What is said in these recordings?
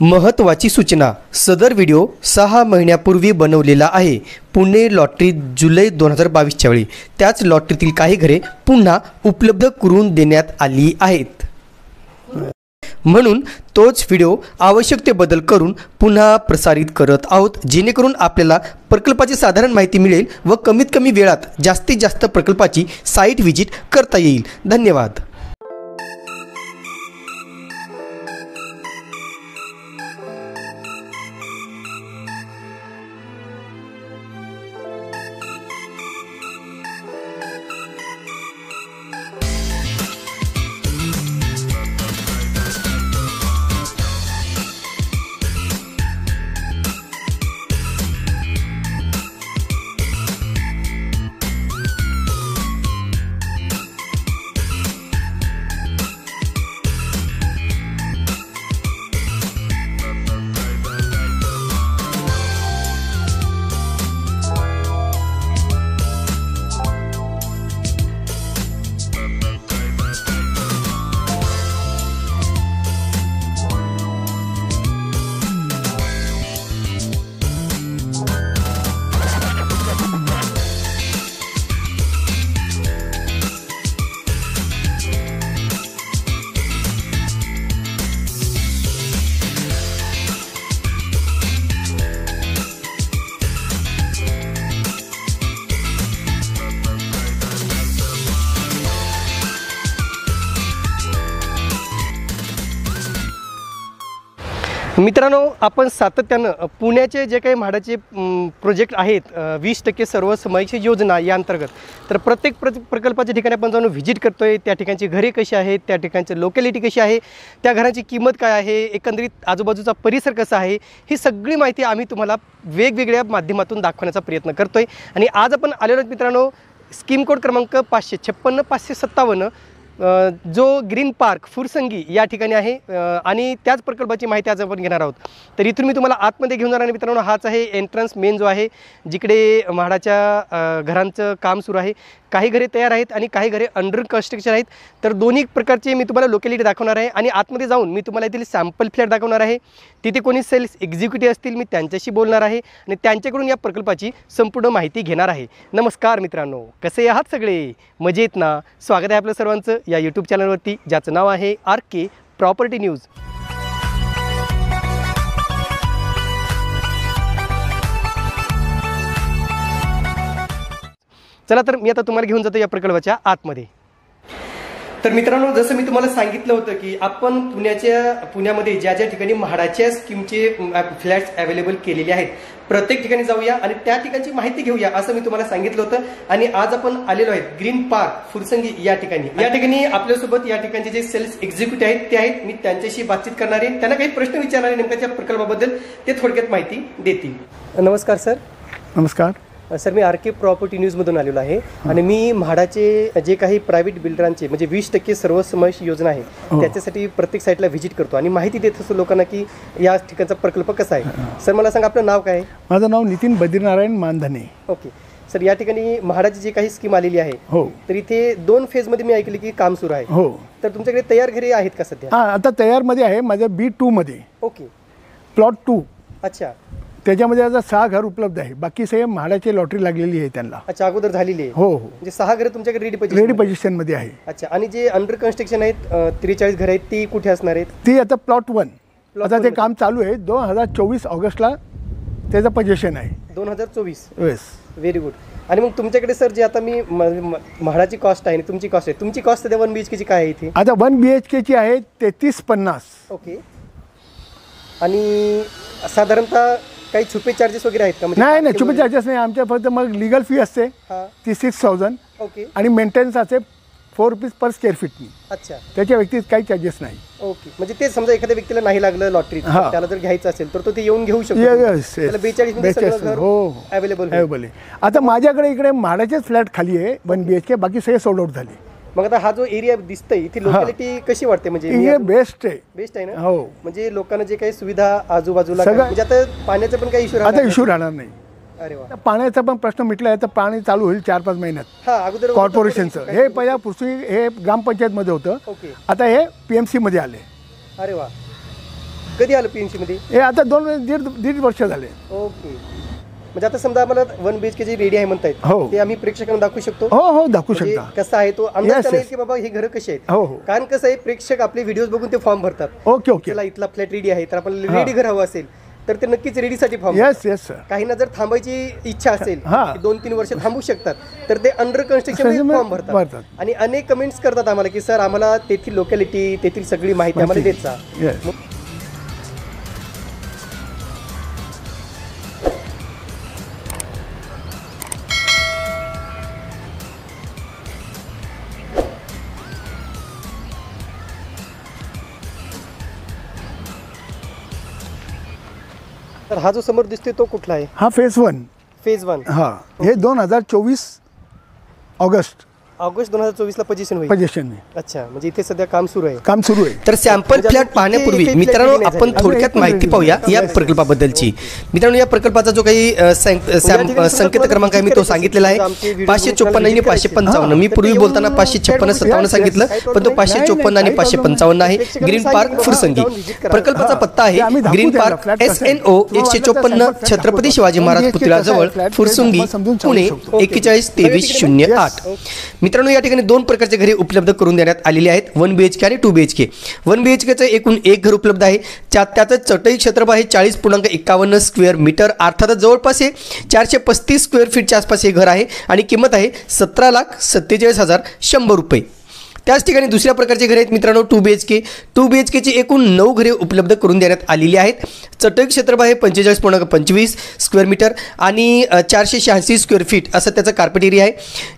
महत्त्वाची सूचना, सदर व्हिडिओ 6 महिन्यापूर्वी बनवलेला आहे. पुणे लॉटरी जुलै 2022च्या वेळी त्याच लॉटरीतील काही घरे पुन्हा उपलब्ध करून देण्यात आली आहेत. म्हणून तोच व्हिडिओ आवश्यक ते बदल करून पुन्हा प्रसारित करत आहोत, जेणेकरून आपल्याला प्रकल्पाची साधारण माहिती मिळेल व कमीत कमी वेळात जास्तीत जास्त प्रकल्पाची साईट व्हिजिट करता येईल. धन्यवाद. मित्रांनो, आपण सातत्यानं पुण्याचे जे काही म्हाडाचे प्रोजेक्ट आहेत 20% सर्वसमावेशक योजना या अंतर्गत, तर प्रत्येक प्रकल्पाच्या ठिकाणी आपण जाऊन व्हिजिट करतोय. त्या ठिकाणची घरे कशी आहेत, त्या ठिकाणची लोकॅलिटी कशी आहे, त्या घरांची किंमत काय आहे, एकंदरीत आजूबाजूचा परिसर कसा आहे, ही सगळी माहिती आम्ही तुम्हाला वेगवेगळ्या माध्यमातून दाखवण्याचा प्रयत्न करतोय. आणि आज आपण आलेलो मित्रांनो स्कीम कोड क्रमांक 556 557 जो ग्रीन पार्क फुरसंगी या ठिकाणी आहे आणि त्याच प्रकल्पाची माहिती आज आपण घेणार आहोत. तर इथून मी तुम्हाला आतमध्ये घेऊन जाणार मित्रांनो. हाच आहे एंट्रन्स मेन जो आहे, जिकडे म्हाडाच्या घरांचं काम सुरू आहे. काही घरे तयार आहेत आणि काही घरे अंडर कन्स्ट्रक्शन आहेत. तर दोन्ही प्रकारचे मी तुम्हाला लोकॅलिटी दाखवणार आहे आणि आतमध्ये जाऊन मी तुम्हाला येथील सॅम्पल फ्लॅट दाखवणार आहे. तिथे कोणी सेल्स एक्झिक्युटिव्ह असतील, मी त्यांच्याशी बोलणार आहे आणि त्यांच्याकडून या प्रकल्पाची संपूर्ण माहिती घेणार आहे. नमस्कार मित्रांनो, कसे आहात सगळे? मजेत ना? स्वागत आहे आपलं सर्वांचं या यूट्यूब चॅनलवरती, ज्याचं नाव आहे RK प्रॉपर्टी न्यूज. चला तर मी आता तुम्हाला घेऊन जातो या प्रकल्पाच्या आतमध्ये. तर मित्रांनो, जसं मी तुम्हाला सांगितलं होतं की आपण पुण्यामध्ये ज्या ज्या ठिकाणी म्हाडाच्या स्कीमचे फ्लॅट्स अवेलेबल केलेले आहेत, प्रत्येक ठिकाणी जाऊया आणि त्या ठिकाणची माहिती घेऊया असं मी तुम्हाला सांगितलं होतं. आणि आज आपण आलेलो आहेत ग्रीन पार्क फुरसंगी या ठिकाणी आपल्यासोबत या ठिकाणचे जे सेल्स एक्झिक्युटिव्ह आहेत ते आहेत. मी त्यांच्याशी बातचीत करणार आहे, त्यांना काही प्रश्न विचारणार आहे नेमक्या प्रकल्पाबद्दल, ते थोडक्यात माहिती देतील. नमस्कार सर. नमस्कार सर, मी RK प्रॉपर्टी न्यूजमधून आलेलो आहे आणि मी म्हाडाचे जे काही प्रायव्हेट बिल्डरांचे म्हणजे 20% सर्वसमावेशक योजना आहे त्याच्यासाठी प्रत्येक साईटला व्हिजिट करतो आणि माहिती देत असतो लोकांना की या ठिकाणचा प्रकल्प कसा आहे. सर, मला सांगा आपलं नाव काय आहे? माझं नाव नितीन बद्रीनारायण मानधने. ओके सर, या ठिकाणी म्हाडाची जी काही स्कीम आलेली आहे, हो, तर इथे 2 फेजमध्ये मी ऐकले की काम सुरू आहे. हो, तर तुमच्याकडे तयार घरे आहेत का सध्या? हां, आता तयारमध्ये आहे माझं B2 मध्ये. Okay, plot 2. अच्छा, त्याच्यामध्ये आता 6 घर उपलब्ध आहे. बाकी सगळे म्हाडाची लॉटरी लागलेली आहे त्यांना. अच्छा, अगोदर झालेली आहे. हो हो, म्हणजे 6 घरे तुमच्याकडे रेडी पोझिशन मध्ये आहे. अच्छा, आणि जे अंडर कन्स्ट्रक्शन आहेत 43 घरे आहेत ती कुठे असणार आहेत? ती आता प्लॉट 1 आता ते काम चालू आहे. 2024 ऑगस्टला त्याचं पोझिशन आहे. 2024. Yes, very good. आणि मग तुमच्याकडे सर जे आता मी म्हाडाची कॉस्ट आहे आणि तुमची कॉस्ट आहे, तुमची कॉस्ट सध्या 1 BHK ची काय आहे इथे? आता 1 BHK ची आहे 3350. ओके, आणि साधारणतः काही छुपे चार्जेस वगैरे आहेत का? नाही नाही, छुपे चार्जेस नाही आमच्या, फक्त मग लिगल फी असते ती 6000. ओके, आणि मेंटेनन्स असे 4 रुपीज पर स्क्वेअर फीटनी. अच्छा, त्याच्या व्यतिरिक्त काही चार्जेस नाही. ओके, म्हणजे ते समजा एखाद्या व्यक्तीला नाही लागलं लॉटरी, त्याला जर घ्यायचं असेल तर तो ते येऊन घेऊ शकतो. 42 हो, अवेलेबल आहे. आता माझ्याकडे इकडे म्हाडाचेच फ्लॅट खाली आहे 1 BHK, बाकी सगळे सोल्ड आउट झाले. मग आता हा जो एरिया दिसतोय इथे लोकॅलिटी कशी वाटते? म्हणजे बेस्ट आहे. बेस्ट आहे ना? हो, म्हणजे लोकांना जे काही सुविधा आजूबाजूला, म्हणजे आता पाण्याचा पण काही इश्यू राहणार नाही. अरे वा, पाण्याचा पण प्रश्न मिटला आहे. तर पाणी चालू होईल 4-5 महिन्यात. हा, अगोदर कॉर्पोरेशनचं हे पहिल्या पुस्तकी हे ग्रामपंचायत मध्ये होतं. ओके, आता हे PMC मध्ये आले. अरे वा, कधी आलं PNC मध्ये? हे आता दीड वर्ष झाले. ओके. म्हणजे आता समजा आम्हाला 1 BHK जे रेडी आहे म्हणतायत हो. ते आम्ही प्रेक्षकांना दाखवू शकतो. हो दाखवू म्हणजे शकता. कसं आहे तो अंदाज Yes, त्यांना yes. येईल की बाबा ही घरं कशी आहेत. हो. कारण कसं आहे प्रेक्षक आपले व्हिडिओज बघून ते फॉर्म भरतात. ओके. त्याला इथला फ्लॅट रेडी आहे तर आपल्याला रेडी घर हवं असेल तर ते नक्कीच रेडीसाठी फॉर्म. Yes sir. काहींना जर थांबायची इच्छा असेल हा. 2-3 वर्ष थांबू शकतात तर ते अंडर कन्स्ट्रक्शन फॉर्म भरतात. आणि अनेक कमेंट्स करतात आम्हाला की सर आम्हाला तेथील लोकॅलिटी तेथील सगळी माहिती आम्हाला देत जा. येस. तर हा जो समोर दिसतोय तो कुठला आहे? हा फेज 1. फेज 1. हा हे 2024 ऑगस्ट 2024 ला पोझिशन होईल. पोझिशन में. अच्छा, म्हणजे इथे सध्या काम सुरू आहे. काम सुरू आहे. तर सॅम्पल फ्लॅट पाहण्यापूर्वी मित्रांनो आपण थोडक्यात माहिती पाहूया या प्रकल्पाबद्दलची. मित्रांनो या प्रकल्पाचा जो काही संकेत क्रमांक आहे मी तो सांगितलेला आहे 554 आणि 555. मी पूर्वी बोलताना 556 57 सांगितलं पण तो 554 आणि 555 आहे. ग्रीन पार्क फुरसंगी प्रकल्पाचा पत्ता आहे green park SNO 154 Chhatrapati Shivaji Maharaj पुतळ्याजवळ फुरसुंगी पुणे 412308. मित्रांनो या ठिकाणी 2 प्रकारचे घरे उपलब्ध करून देण्यात आलेली आहेत 1 BHK आणि 2 BHK. 1 BHKचं एकूण एक घर उपलब्ध आहे. त्याचं चटई क्षेत्रफळ आहे 40.51 स्क्वेअर मीटर. अर्थातच जवळपास हे 435 स्क्वेअर फीटच्या आसपास हे घर आहे आणि किंमत आहे 17,47,100 रुपये. त्याच ठिकाणी दुसऱ्या प्रकारचे घरे आहेत मित्रांनो 2 BHK. 2 BHKची एकूण 9 घरे उपलब्ध करून देण्यात आलेली आहेत. चटई क्षेत्रफळ आहे 45.25 स्क्वेअर मीटर आणि 486 स्क्वेअर फीट असं त्याचं कार्पेट एरिया आहे.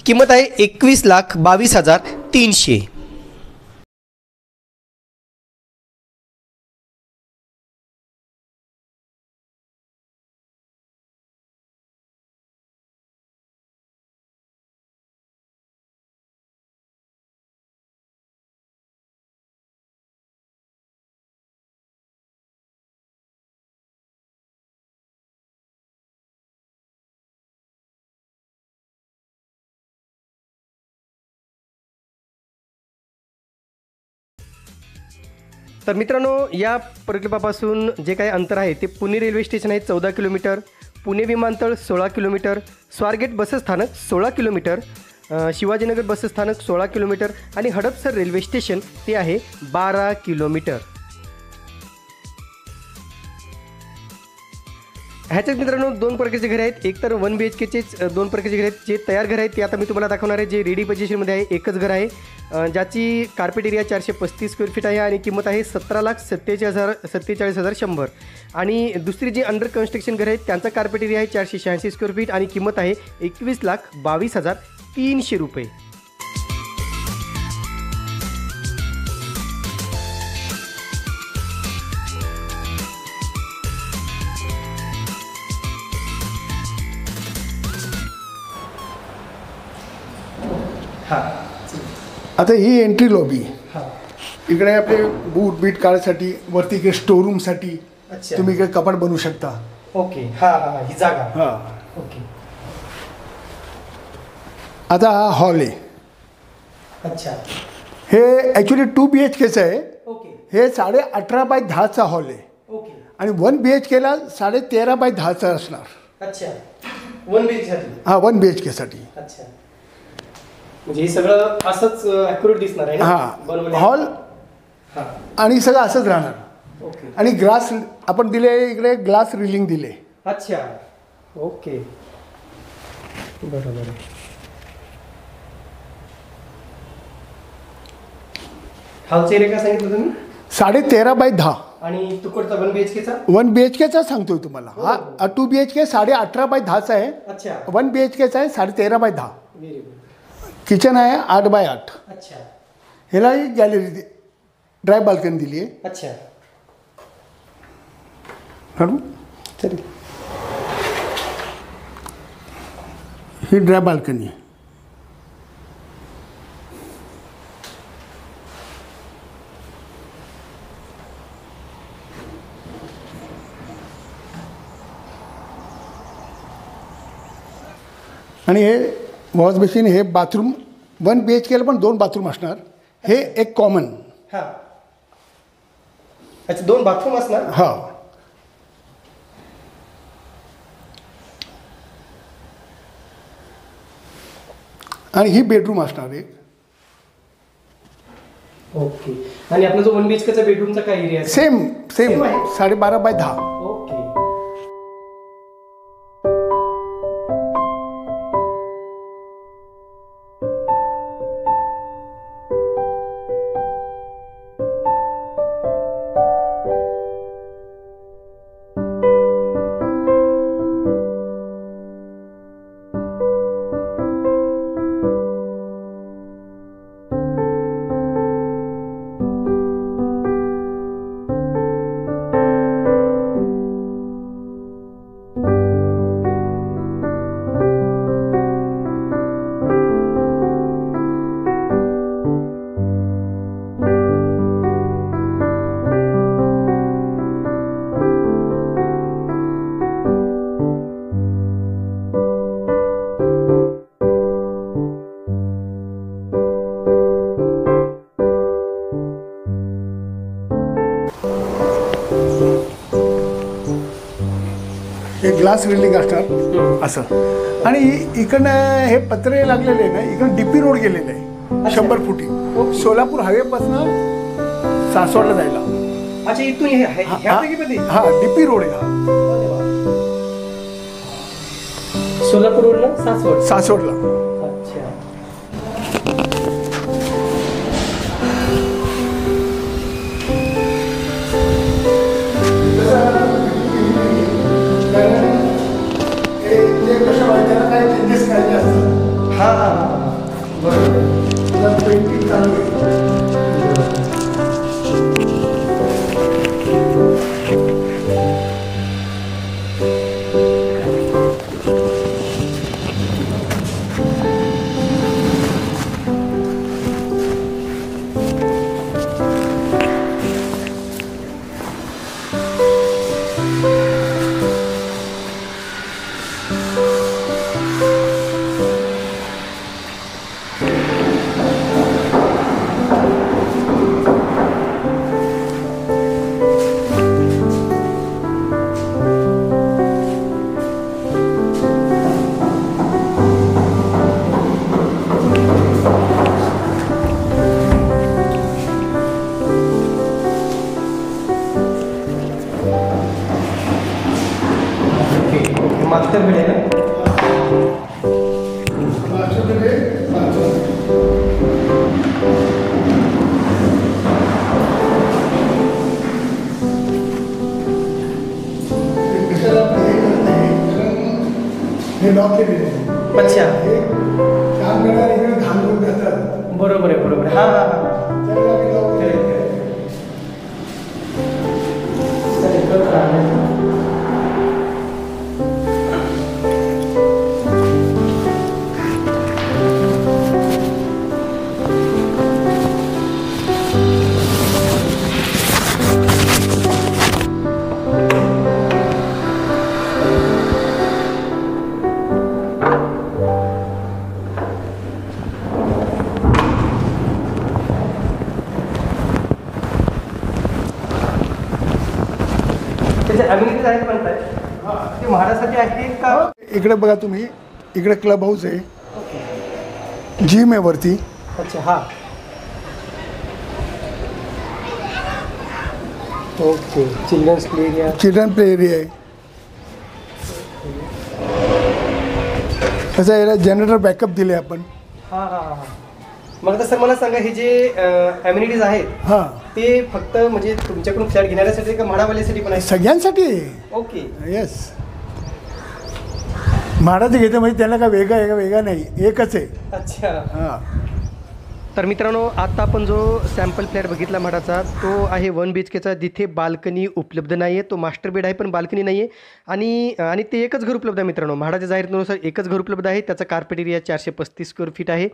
किंमत आहे 21,22,300. तर मित्रांनो या प्रकल्पापासून जे काही अंतर आहे ते पुणे रेल्वे स्टेशन आहे 14 किलोमीटर, पुणे विमानतळ 16 किलोमीटर, स्वारगेट बसस्थानक 16 किलोमीटर, शिवाजीनगर बसस्थानक 16 किलोमीटर आणि हडपसर रेल्वे स्टेशन ते आहे 12 किलोमीटर. ह्याच्यात मित्रांनो 2 प्रकारचे घरे आहेत. एक तर 1 BHKचेच 2 प्रकारचे घरे आहेत. जे तयार घर आहेत ते आता मी तुम्हाला दाखवणार आहे. जे रेडी पोझिशनमध्ये आहे एकच घर आहे ज्याची कार्पेट एरिया 435 स्क्वेअर फीट आहे आणि किंमत आहे 17,47,100. आणि दुसरी जी अंडर कन्स्ट्रक्शन घर आहेत त्यांचा कार्पेट एरिया आहे 486 स्क्वेअर फीट आणि किंमत आहे 21,22,300 रुपये. आता ही एंट्री लॉबी. इकडे आपले बूट बीट काढण्यासाठी वरती इकडे स्टोरूमसाठी तुम्ही इकडे कपाट बनवू शकता. ओके. ही जागा. ओके. आता हा हॉल आहे. अच्छा. हे ॲक्च्युली 2 BHKचं आहे. ओके. हे 18.5x10 हॉल आहे. ओके. आणि 1 BHKला 13.10 असणार. अच्छा. 1 BHK. हा 1 BHKसाठी. अच्छा. म्हणजे हे सगळं असंच ॲक्युरेट दिसणार आहे. हा हॉल आणि सगळं असंच राहणार. ओके. आणि ग्लास आपण दिले इकडे ग्लास रिलिंग दिले. अच्छा. ओके. बरोबर आहे. हालचा एरिया काय सांगितलं तुम्ही? 13.10. आणि तुकडचा 1 BHKचा? 1 BHKचा सांगतोय तुम्हाला. हा 2 BHK 18.5 आहे. अच्छा. 1 BHKचा आहे 13.10. Very good. किचन आहे 8x8. अच्छा. ह्याला ही गॅलरी ड्राय बाल्कनी दिली आहे. अच्छा. काढू चालेल. ही ड्राय बाल्कनी आहे. आणि हे वॉश बेसिन हे बाथरूम 1 BHKला पण 2 बाथरूम असणार. हे एक कॉमन. हां. अच्छा, 2 बाथरूम असणार. हा. आणि ही बेडरूम असणार आहे. ओके. आणि आपला जो 1 BHKचा बेडरूमचा काय एरिया आहे? सेम Same आहे? 12.5 बाय 10. ओके. हे ग्लास रेलिंग असणार असं. आणि इकडनं हे पत्रे लागलेले आहे ना, इकडं DP रोड गेलेले आहे 100 फुटी. सोलापूर हायवेपासून सासवडला जायला. अच्छा, इथून हे आहे ह्या जागेमध्ये? हा, DP रोड आहे हा. सोलापूरवरून सासवड. सासवडला. अच्छा. त्याला काही चेंजेस करायचे असतात. हा हा हा, बरोबर. पेंटिंग चालू आहे. मास्टर बेड आहे ना? हे लॉक केलेले आहे. अच्छा, हे काम करणारे इकडे घालून जातात. बरोबर आहे, बरोबर आहे. हा हा हा. त्याला आम्ही lock केलेलं आहे. चालेल, करतो ना. त्याचे अम्युनिटीज आहेत म्हणताय, ते म्हाडासाठी आहेत का? इकडे बघा तुम्ही, इकडे क्लब हाऊस आहे, जिम आहे वरती. अच्छा, हा. Okay. Children's play area. Children play area आहे. कसं आहे, याला जनरेटर बॅकअप दिले आपण. हा हा हा. मग आता सर मला सांगा, हे जे अम्युनिटीज आहेत हां, ते फक्त म्हणजे तुमच्याकडून फ्लॅट घेणाऱ्यासाठी का म्हाडावाल्यासाठी पण आहे? सगळ्यांसाठी आहे. ओके. येस. म्हाडाचं घेतं म्हणजे त्याला काय वेगळा आहे का वेगळा नाही, एकच आहे. अच्छा. हां. तर मित्रांनो, आता आपण जो सॅम्पल फ्लॅट बघितला म्हाडाचा, तो आहे 1 BHKचा, जिथे बाल्कनी उपलब्ध नाही आहे. तो मास्टर बेड आहे पण बाल्कनी नाही आहे. आणि ते एकच घर उपलब्ध आहे मित्रांनो. म्हाडाच्या जाहिरातीनुसार एकच घर उपलब्ध आहे. त्याचा कार्पेट एरिया 435 स्क्वेअर फीट आहे.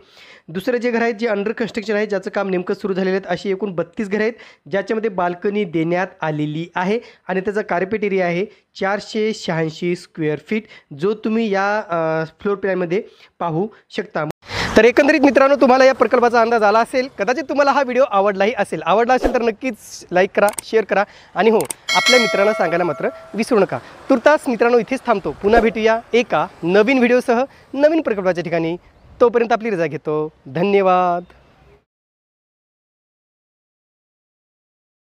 दुसरे जे घर आहेत, जे अंडर कन्स्ट्रक्शन आहे, ज्याचं काम नेमकं सुरू झालेलं आहेत, अशी एकूण 32 घरं आहेत, ज्याच्यामध्ये बाल्कनी देण्यात आलेली आहे. आणि त्याचा कार्पेट एरिया आहे 486 स्क्वेअर फीट, जो तुम्ही या फ्लोर प्लॅनमध्ये पाहू शकता. तर एकंदरीत मित्रांनो तुम्हाला या प्रकल्पाचा अंदाज आला असेल, कदाचित तुम्हाला हा व्हिडिओ आवडला असेल तर नक्कीच लाईक करा, शेअर करा आणि हो आपल्या मित्रांना सांगायला मात्र विसरू नका. तुर्तास मित्रांनो इथेच थांबतो. पुन्हा भेटूया एका नवीन व्हिडिओसह नवीन प्रकल्पाच्या ठिकाणी. तोपर्यंत आपली रजा घेतो. धन्यवाद.